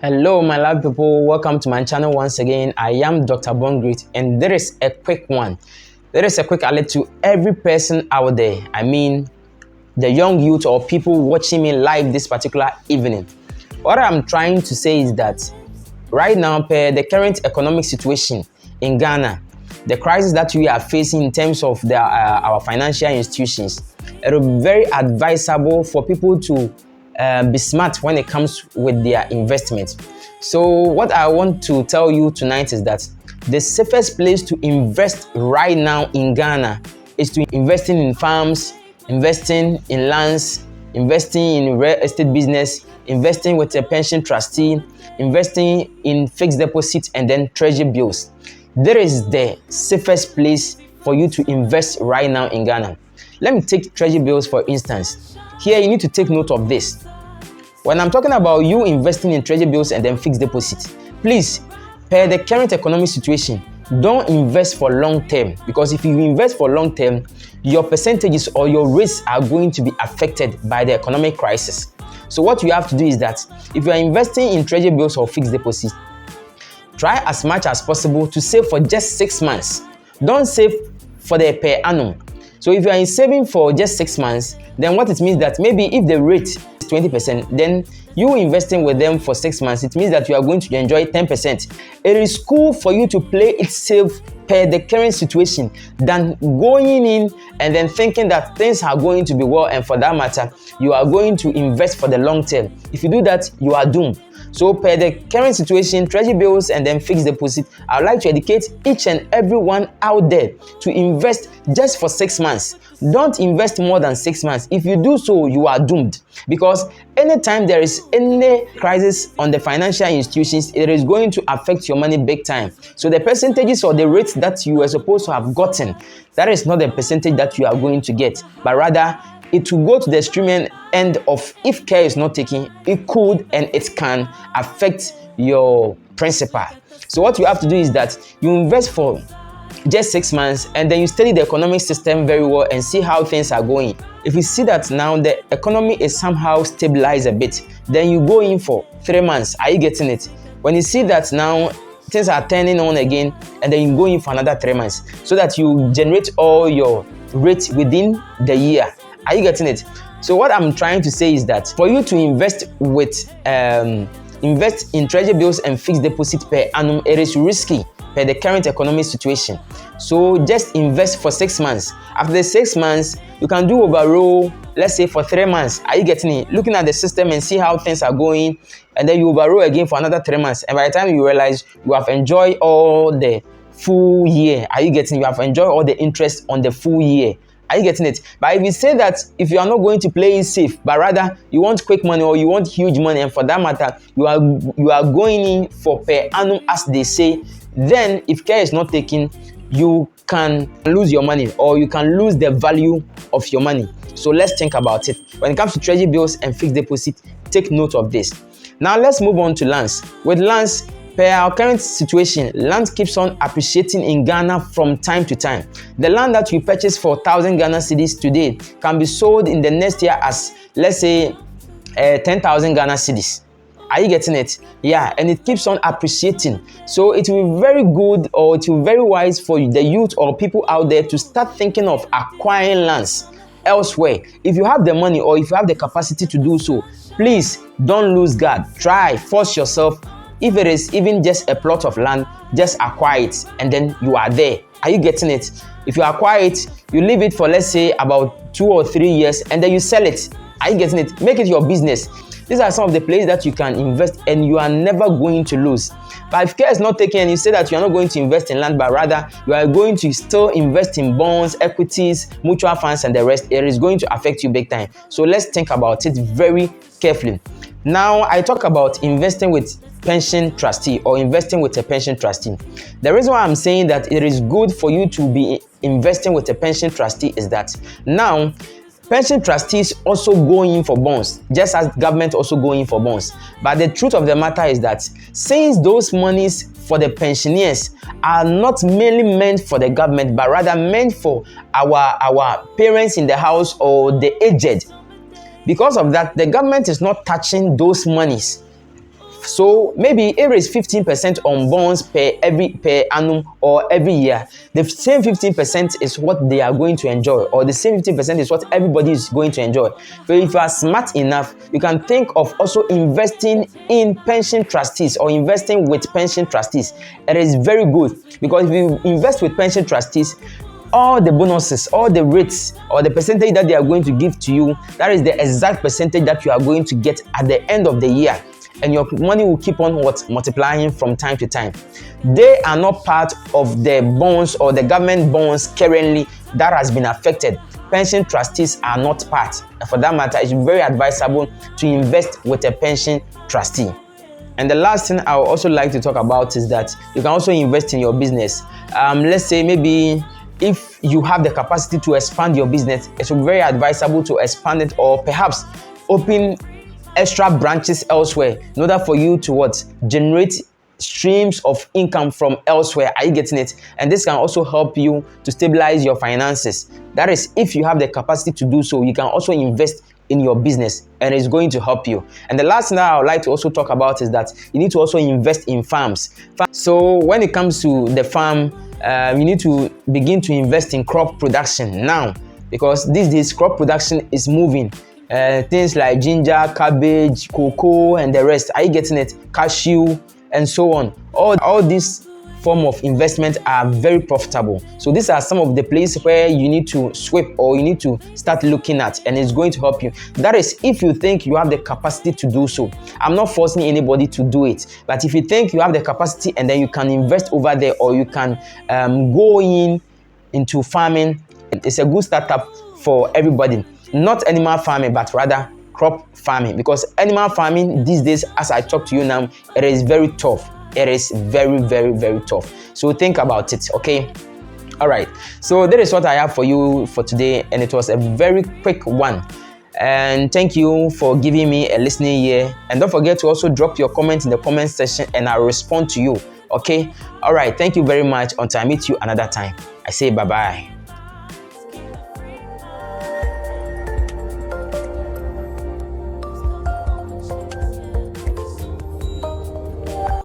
Hello, my love people. Welcome to my channel once again. I am Dr. Bongrit, and there is a quick one. There is a quick alert to every person out there. I mean, the young youth or people watching me live this particular evening. What I'm trying to say is that right now, per the current economic situation in Ghana, the crisis that we are facing in terms of our financial institutions, it will be very advisable for people to be smart when it comes with their investment. So what I want to tell you tonight is that the safest place to invest right now in Ghana is to investing in farms, investing in lands, investing in real estate business, investing with a pension trustee, investing in fixed deposit and then treasury bills. There is the safest place for you to invest right now in Ghana. Let me take treasury bills for instance. Here you need to take note of this. When I'm talking about you investing in treasury bills and then fixed deposit, please, per the current economic situation, don't invest for long term, because if you invest for long term, your percentages or your rates are going to be affected by the economic crisis. So what you have to do is that if you are investing in treasury bills or fixed deposit, try as much as possible to save for just 6 months. Don't save for the per annum. So if you are saving for just 6 months, then what it means that maybe if the rate is 20%, then you investing with them for 6 months, it means that you are going to enjoy 10%. It is cool for you to play it safe per the current situation than going in and then thinking that things are going to be well, and for that matter, you are going to invest for the long term. If you do that, you are doomed. So per the current situation, treasury bills and then fixed deposit, I would like to educate each and everyone out there to invest just for 6 months. Don't invest more than 6 months. If you do so, you are doomed, because anytime there is any crisis on the financial institutions, it is going to affect your money big time. So the percentages or the rates that you are supposed to have gotten, that is not the percentage that you are going to get, but rather it will go to the extreme end of, if care is not taken, it could and it can affect your principal. So what you have to do is that you invest for just 6 months and then you study the economic system very well and see how things are going. If you see that now the economy is somehow stabilized a bit, then you go in for 3 months. Are you getting it? When you see that now things are turning on again, and then you go in for another 3 months, so that you generate all your rates within the year. Are you getting it? So what I'm trying to say is that for you to invest in treasury bills and fixed deposit per annum, it is risky per the current economic situation. So just invest for 6 months. After the 6 months, you can do overroll, let's say for 3 months. Are you getting it? Looking at the system and see how things are going, and then you overroll again for another 3 months. And by the time you realize you have enjoyed all the full year, are you getting it? You have enjoyed all the interest on the full year. Are you getting it? But if you say that if you are not going to play it safe, but rather you want quick money or you want huge money, and for that matter, you are going in for per annum, as they say, then if care is not taken, you can lose your money or you can lose the value of your money. So let's think about it. When it comes to treasury bills and fixed deposit, take note of this. Now let's move on to lands. With lands, per our current situation, land keeps on appreciating in Ghana from time to time. The land that you purchase for 1,000 Ghana cedis today can be sold in the next year as, let's say, 10,000 Ghana cedis. Are you getting it? Yeah, and it keeps on appreciating. So it will be very good, or it will be very wise for the youth or people out there to start thinking of acquiring lands elsewhere. If you have the money or if you have the capacity to do so, please don't lose guard. Try, force yourself. If it is even just a plot of land, just acquire it and then you are there. Are you getting it? If you acquire it, you leave it for, let's say, about 2 or 3 years and then you sell it. Are you getting it? Make it your business. These are some of the places that you can invest and you are never going to lose. But if care is not taken and you say that you are not going to invest in land, but rather you are going to still invest in bonds, equities, mutual funds and the rest, it is going to affect you big time. So let's think about it very carefully. Now I talk about investing with pension trustee or investing with a pension trustee. The reason why I'm saying that it is good for you to be investing with a pension trustee is that now pension trustees also go in for bonds, just as government also go in for bonds. But the truth of the matter is that since those monies for the pensioners are not mainly meant for the government, but rather meant for our parents in the house or the aged, because of that, the government is not touching those monies. So maybe it is 15% on bonds per annum or every year. The same 15% is what they are going to enjoy, or the same 15% is what everybody is going to enjoy. But if you are smart enough, you can think of also investing in pension trustees or investing with pension trustees. It is very good, because if you invest with pension trustees, all the bonuses, all the rates, or the percentage that they are going to give to you, that is the exact percentage that you are going to get at the end of the year. And your money will keep on multiplying from time to time. They are not part of the bonds or the government bonds currently that has been affected. Pension trustees are not part. And for that matter, it's very advisable to invest with a pension trustee. And the last thing I would also like to talk about is that you can also invest in your business. Let's say maybe if you have the capacity to expand your business, it's very advisable to expand it, or perhaps open extra branches elsewhere in order for you to generate streams of income from elsewhere. Are you getting it? And this can also help you to stabilize your finances. That is, if you have the capacity to do so, you can also invest in your business, and it's going to help you. And the last thing that I would like to also talk about is that you need to also invest in farms. So when it comes to the farm, you need to begin to invest in crop production now, because these days crop production is moving. Things like ginger, cabbage, cocoa, and the rest. Are you getting it? Cashew, and so on. All these form of investment are very profitable. So these are some of the places where you need to sweep, or you need to start looking at, and it's going to help you. That is, if you think you have the capacity to do so. I'm not forcing anybody to do it, but if you think you have the capacity, and then you can invest over there, or you can go into farming, it's a good startup for everybody. Not animal farming, but rather crop farming, because animal farming these days, as I talk to you now, it is very tough. It is very, very, very tough. So think about it, okay? All right. So that is what I have for you for today, and it was a very quick one. And thank you for giving me a listening ear. And don't forget to also drop your comments in the comment section, and I'll respond to you, okay? All right. Thank you very much. Until I meet you another time, I say bye-bye.